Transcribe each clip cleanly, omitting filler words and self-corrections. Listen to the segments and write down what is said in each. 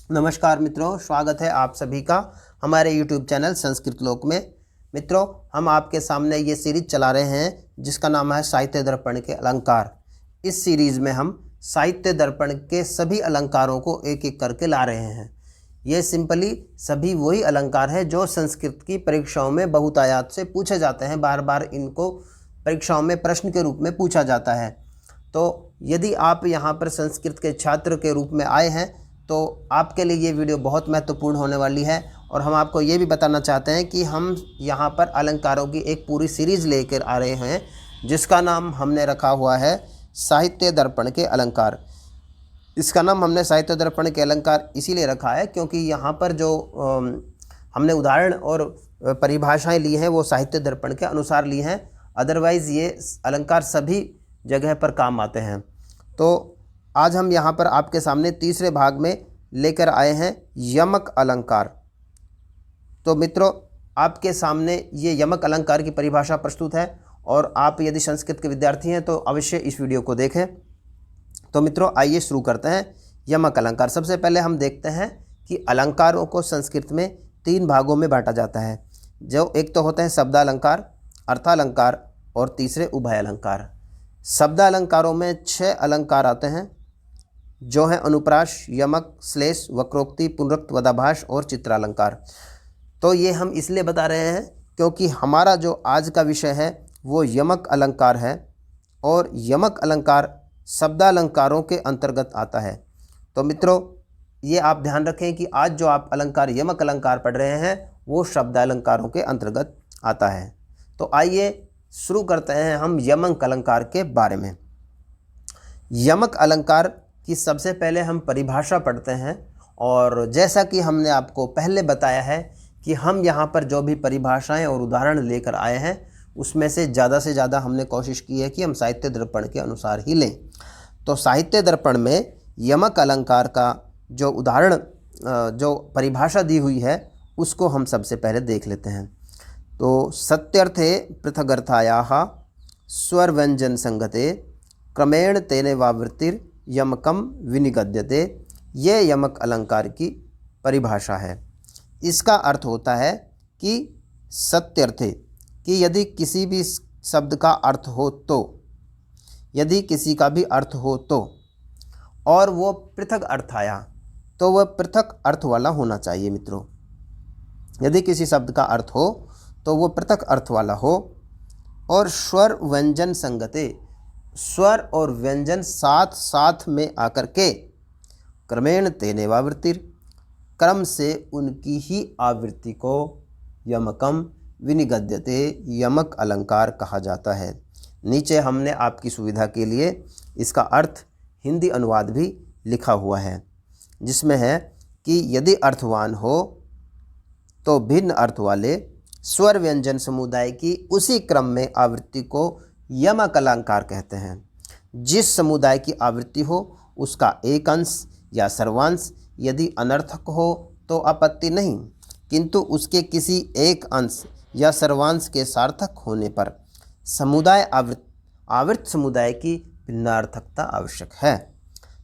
नमस्कार मित्रों, स्वागत है आप सभी का हमारे YouTube चैनल संस्कृत लोक में। मित्रों, हम आपके सामने ये सीरीज चला रहे हैं जिसका नाम है साहित्य दर्पण के अलंकार। इस सीरीज़ में हम साहित्य दर्पण के सभी अलंकारों को एक एक करके ला रहे हैं। ये सिंपली सभी वही अलंकार हैं जो संस्कृत की परीक्षाओं में बहुतायत से पूछे जाते हैं। बार बार इनको परीक्षाओं में प्रश्न के रूप में पूछा जाता है। तो यदि आप यहाँ पर संस्कृत के छात्र के रूप में आए हैं तो आपके लिए ये वीडियो बहुत महत्वपूर्ण होने वाली है। और हम आपको ये भी बताना चाहते हैं कि हम यहाँ पर अलंकारों की एक पूरी सीरीज़ लेकर आ रहे हैं जिसका नाम हमने रखा हुआ है साहित्य दर्पण के अलंकार। इसका नाम हमने साहित्य दर्पण के अलंकार इसीलिए रखा है क्योंकि यहाँ पर जो हमने उदाहरण और परिभाषाएं ली हैं वो साहित्य दर्पण के अनुसार ली हैं। अदरवाइज़ ये अलंकार सभी जगह पर काम आते हैं। तो आज हम यहाँ पर आपके सामने तीसरे भाग में लेकर आए हैं यमक अलंकार। तो मित्रों, आपके सामने ये यमक अलंकार की परिभाषा प्रस्तुत है और आप यदि संस्कृत के विद्यार्थी हैं तो अवश्य इस वीडियो को देखें। तो मित्रों, आइए शुरू करते हैं यमक अलंकार। सबसे पहले हम देखते हैं कि अलंकारों को संस्कृत में तीन भागों में बांटा जाता है। जो एक तो होते हैं शब्दालंकार, अर्थालंकार और तीसरे उभय अलंकार। शब्दालंकारों में 6 अलंकार आते हैं जो हैं अनुप्रास, यमक, श्लेष, वक्रोक्ति, पुनरुक्त, वदाभास और चित्रालंकार। तो ये हम इसलिए बता रहे हैं क्योंकि हमारा जो आज का विषय है वो यमक अलंकार है और यमक अलंकार शब्दालंकारों के अंतर्गत आता है। तो मित्रों, ये आप ध्यान रखें कि आज जो आप अलंकार यमक अलंकार पढ़ रहे हैं वो शब्दालंकारों के अंतर्गत आता है। तो आइए शुरू करते हैं हम यमक अलंकार के बारे में। यमक अलंकार की सबसे पहले हम परिभाषा पढ़ते हैं। और जैसा कि हमने आपको पहले बताया है कि हम यहाँ पर जो भी परिभाषाएं और उदाहरण लेकर आए हैं उसमें से ज़्यादा हमने कोशिश की है कि हम साहित्य दर्पण के अनुसार ही लें। तो साहित्य दर्पण में यमक अलंकार का जो उदाहरण जो परिभाषा दी हुई है उसको हम सबसे पहले देख लेते हैं। तो सत्यर्थे पृथगर्थायाः स्वर व्यंजन संगते क्रमेण तेने वावृत्तिर यमकम विनिगद्यते। ये यमक अलंकार की परिभाषा है। इसका अर्थ होता है कि सत्यर्थे, कि यदि किसी भी शब्द का अर्थ हो तो, यदि किसी का भी अर्थ हो तो और वो पृथक अर्थ आया तो वह पृथक अर्थ वाला होना चाहिए। मित्रों, यदि किसी शब्द का अर्थ हो तो वो पृथक अर्थ वाला हो और स्वर व्यंजन संगते, स्वर और व्यंजन साथ साथ में आकर के क्रमेण तेने वावृत्तिर, क्रम से उनकी ही आवृत्ति को यमकम विनिगद्यते, यमक अलंकार कहा जाता है। नीचे हमने आपकी सुविधा के लिए इसका अर्थ हिंदी अनुवाद भी लिखा हुआ है जिसमें है कि यदि अर्थवान हो तो भिन्न अर्थ वाले स्वर व्यंजन समुदाय की उसी क्रम में आवृत्ति को यमक अलंकार कहते हैं। जिस समुदाय की आवृत्ति हो उसका एक अंश या सर्वांश यदि अनर्थक हो तो आपत्ति नहीं, किंतु उसके किसी एक अंश या सर्वांश के सार्थक होने पर समुदाय आवृत्त समुदाय की भिन्नार्थकता आवश्यक है।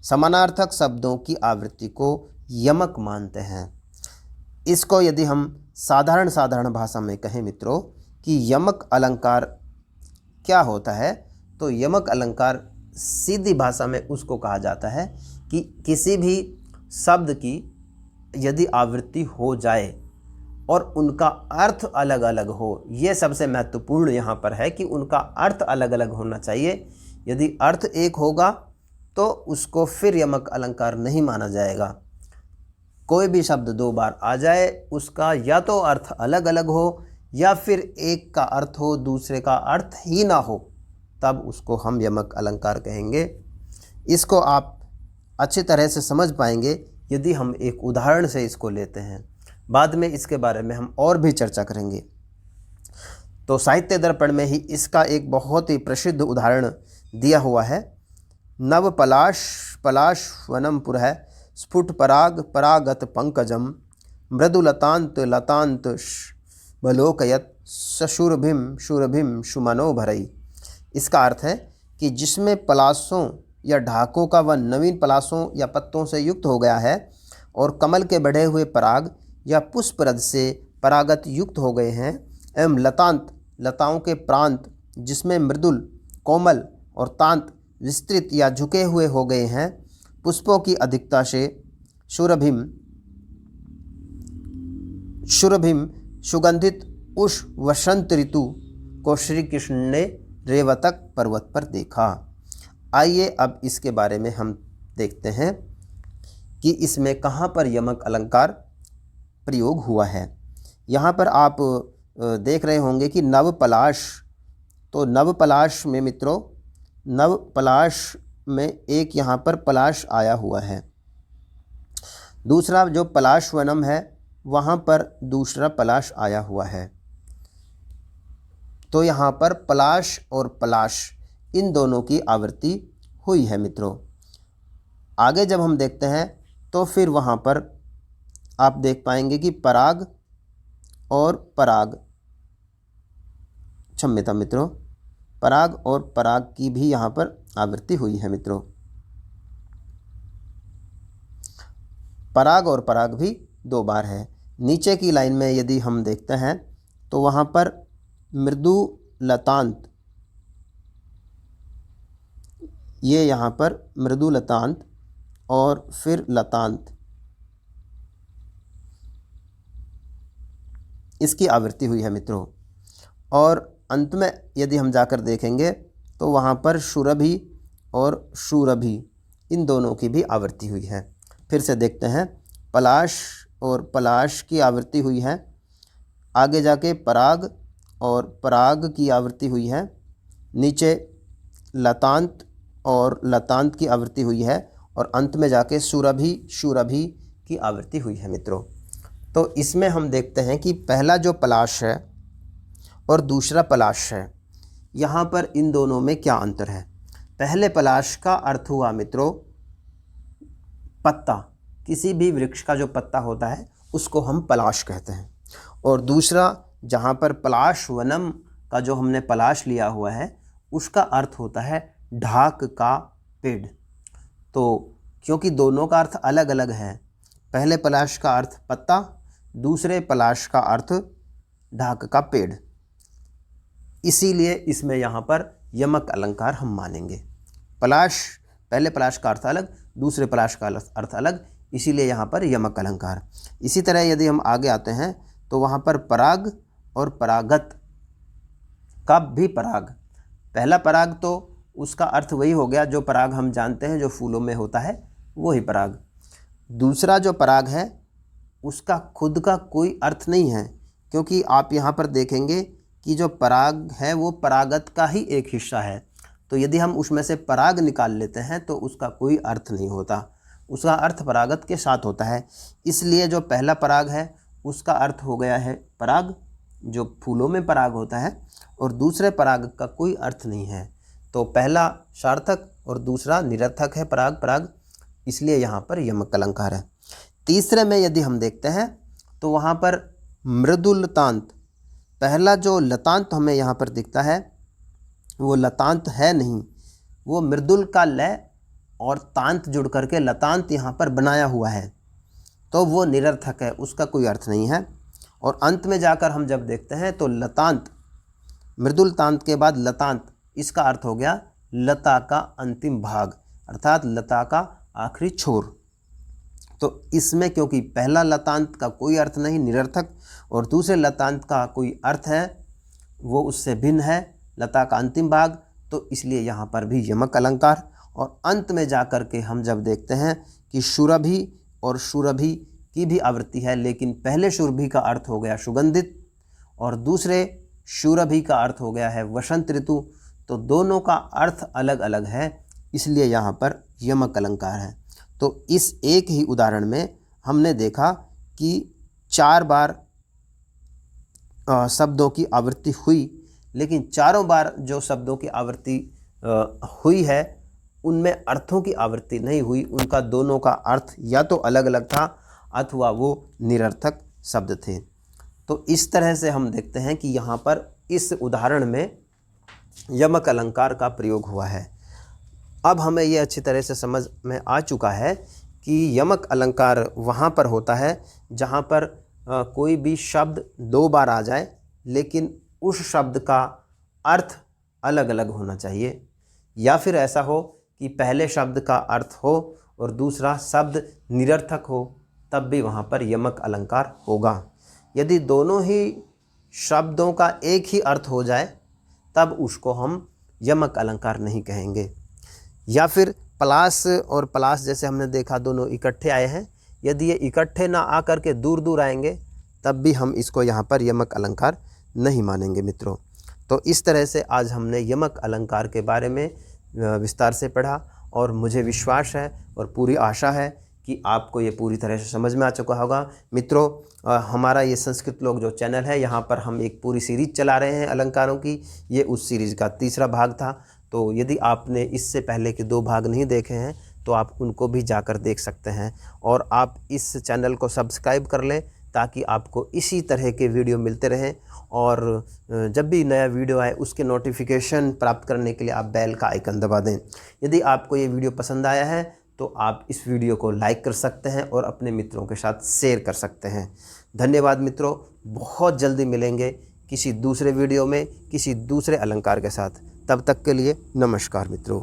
समानार्थक शब्दों की आवृत्ति को यमक मानते हैं। इसको यदि हम साधारण भाषा में कहें मित्रों कि यमक अलंकार क्या होता है, तो यमक अलंकार सीधी भाषा में उसको कहा जाता है कि किसी भी शब्द की यदि आवृत्ति हो जाए और उनका अर्थ अलग अलग हो। ये सबसे महत्वपूर्ण यहाँ पर है कि उनका अर्थ अलग अलग होना चाहिए। यदि अर्थ एक होगा तो उसको फिर यमक अलंकार नहीं माना जाएगा। कोई भी शब्द 2 बार आ जाए उसका या तो अर्थ अलग अलग हो या फिर एक का अर्थ हो दूसरे का अर्थ ही ना हो, तब उसको हम यमक अलंकार कहेंगे। इसको आप अच्छी तरह से समझ पाएंगे यदि हम एक उदाहरण से इसको लेते हैं। बाद में इसके बारे में हम और भी चर्चा करेंगे। तो साहित्य दर्पण में ही इसका एक बहुत ही प्रसिद्ध उदाहरण दिया हुआ है। नव पलाश वनम पुरः स्फुट पराग परागत पंकजम मृदुलतांत लतांत बलोकयत सशुरभिम सुमनो भरई। इसका अर्थ है कि जिसमें पलाशों या ढाकों का वह नवीन पलाशों या पत्तों से युक्त हो गया है और कमल के बढ़े हुए पराग या पुष्परज से परागत युक्त हो गए हैं, एवं लतांत लताओं के प्रांत जिसमें मृदुल, कोमल और तांत विस्तृत या झुके हुए हो गए हैं, पुष्पों की अधिकता से शुरभिम सुगंधित उष वसंत ऋतु को श्री कृष्ण ने रेवतक पर्वत पर देखा। आइए अब इसके बारे में हम देखते हैं कि इसमें कहाँ पर यमक अलंकार प्रयोग हुआ है। यहाँ पर आप देख रहे होंगे कि नवपलाश, तो नवपलाश में मित्रों, नवपलाश में एक यहाँ पर पलाश आया हुआ है, दूसरा जो पलाश वनम है वहाँ पर दूसरा पलाश आया हुआ है। तो यहाँ पर पलाश और पलाश इन दोनों की आवृत्ति हुई है मित्रों। आगे जब हम देखते हैं तो फिर वहाँ पर आप देख पाएंगे कि पराग और पराग, क्षम्यता मित्रों, पराग और पराग की भी यहाँ पर आवृत्ति हुई है मित्रों। पराग और पराग भी 2 बार है। नीचे की लाइन में यदि हम देखते हैं तो वहाँ पर मृदु लतांत, ये यहाँ पर मृदु लतांत और फिर लतांत, इसकी आवृत्ति हुई है मित्रों। और अंत में यदि हम जाकर देखेंगे तो वहाँ पर शुरभि और शूरभि इन दोनों की भी आवृत्ति हुई है। फिर से देखते हैं, पलाश और पलाश की आवृत्ति हुई है, आगे जाके पराग और पराग की आवृत्ति हुई है, नीचे लतांत और लतांत की आवृत्ति हुई है, और अंत में जाके सुरभि शूरभि की आवृत्ति हुई है मित्रों। तो इसमें हम देखते हैं कि पहला जो पलाश है और दूसरा पलाश है, यहाँ पर इन दोनों में क्या अंतर है। पहले पलाश का अर्थ हुआ मित्रों पत्ता, किसी भी वृक्ष का जो पत्ता होता है उसको हम पलाश कहते हैं। और दूसरा जहाँ पर पलाश वनम का जो हमने पलाश लिया हुआ है उसका अर्थ होता है ढाक का पेड़। तो क्योंकि दोनों का अर्थ अलग अलग है, पहले पलाश का अर्थ पत्ता, दूसरे पलाश का अर्थ ढाक का पेड़, इसीलिए इसमें यहाँ पर यमक अलंकार हम मानेंगे। पलाश, पहले पलाश का अर्थ अलग, दूसरे पलाश का अर्थ अलग, इसीलिए यहाँ पर यमक अलंकार। इसी तरह यदि हम आगे आते हैं तो वहाँ पर पराग और परागत का भी पराग, पहला पराग तो उसका अर्थ वही हो गया जो पराग हम जानते हैं जो फूलों में होता है वही पराग। दूसरा जो पराग है उसका खुद का कोई अर्थ नहीं है, क्योंकि आप यहाँ पर देखेंगे कि जो पराग है वो परागत का ही एक हिस्सा है। तो यदि हम उसमें से पराग निकाल लेते हैं तो उसका कोई अर्थ नहीं होता, उसका अर्थ परागत के साथ होता है। इसलिए जो पहला पराग है उसका अर्थ हो गया है पराग, जो फूलों में पराग होता है, और दूसरे पराग का कोई अर्थ नहीं है। तो पहला सार्थक और दूसरा निरर्थक है पराग पराग, इसलिए यहाँ पर यमक अलंकार है। तीसरे में यदि हम देखते हैं तो वहाँ पर मृदु लतांत, पहला जो लतांत हमें यहाँ पर दिखता है वो लतांत है नहीं, वो मृदुल का लय और तांत जुड़ करके लतांत यहाँ पर बनाया हुआ है, तो वो निरर्थक है, उसका कोई अर्थ नहीं है। और अंत में जाकर हम जब देखते हैं तो लतांत, मृदुल तांत के बाद लतांत, इसका अर्थ हो गया लता का अंतिम भाग, अर्थात लता का आखिरी छोर। तो इसमें क्योंकि पहला लतांत का कोई अर्थ नहीं, निरर्थक, और दूसरे लतांत का कोई अर्थ है वो उससे भिन्न है, लता का अंतिम भाग, तो इसलिए यहाँ पर भी यमक अलंकार। और अंत में जाकर के हम जब देखते हैं कि शुरभि और शुरभि की भी आवृत्ति है, लेकिन पहले शुरभि का अर्थ हो गया सुगंधित और दूसरे शुरभि का अर्थ हो गया है वसंत ऋतु, तो दोनों का अर्थ अलग अलग है, इसलिए यहाँ पर यमक अलंकार है। तो इस एक ही उदाहरण में हमने देखा कि 4 बार शब्दों की आवृत्ति हुई, लेकिन चारों बार जो शब्दों की आवृत्ति हुई है उनमें अर्थों की आवृत्ति नहीं हुई, उनका दोनों का अर्थ या तो अलग अलग था अथवा वो निरर्थक शब्द थे। तो इस तरह से हम देखते हैं कि यहाँ पर इस उदाहरण में यमक अलंकार का प्रयोग हुआ है। अब हमें ये अच्छी तरह से समझ में आ चुका है कि यमक अलंकार वहाँ पर होता है जहाँ पर कोई भी शब्द 2 बार आ जाए लेकिन उस शब्द का अर्थ अलग अलग होना चाहिए, या फिर ऐसा हो कि पहले शब्द का अर्थ हो और दूसरा शब्द निरर्थक हो, तब भी वहाँ पर यमक अलंकार होगा। यदि दोनों ही शब्दों का एक ही अर्थ हो जाए तब उसको हम यमक अलंकार नहीं कहेंगे। या फिर प्लास और प्लास जैसे हमने देखा दोनों इकट्ठे आए हैं, यदि ये इकट्ठे ना आकर के दूर दूर आएंगे तब भी हम इसको यहाँ पर यमक अलंकार नहीं मानेंगे मित्रों। तो इस तरह से आज हमने यमक अलंकार के बारे में विस्तार से पढ़ा और मुझे विश्वास है और पूरी आशा है कि आपको ये पूरी तरह से समझ में आ चुका होगा। मित्रों, हमारा ये संस्कृत लोक जो चैनल है, यहाँ पर हम एक पूरी सीरीज़ चला रहे हैं अलंकारों की। ये उस सीरीज़ का तीसरा भाग था। तो यदि आपने इससे पहले के 2 भाग नहीं देखे हैं तो आप उनको भी जाकर देख सकते हैं, और आप इस चैनल को सब्सक्राइब कर लें ताकि आपको इसी तरह के वीडियो मिलते रहें, और जब भी नया वीडियो आए उसके नोटिफिकेशन प्राप्त करने के लिए आप बेल का आइकन दबा दें। यदि आपको ये वीडियो पसंद आया है तो आप इस वीडियो को लाइक कर सकते हैं और अपने मित्रों के साथ शेयर कर सकते हैं। धन्यवाद मित्रों, बहुत जल्दी मिलेंगे किसी दूसरे वीडियो में किसी दूसरे अलंकार के साथ। तब तक के लिए नमस्कार मित्रों।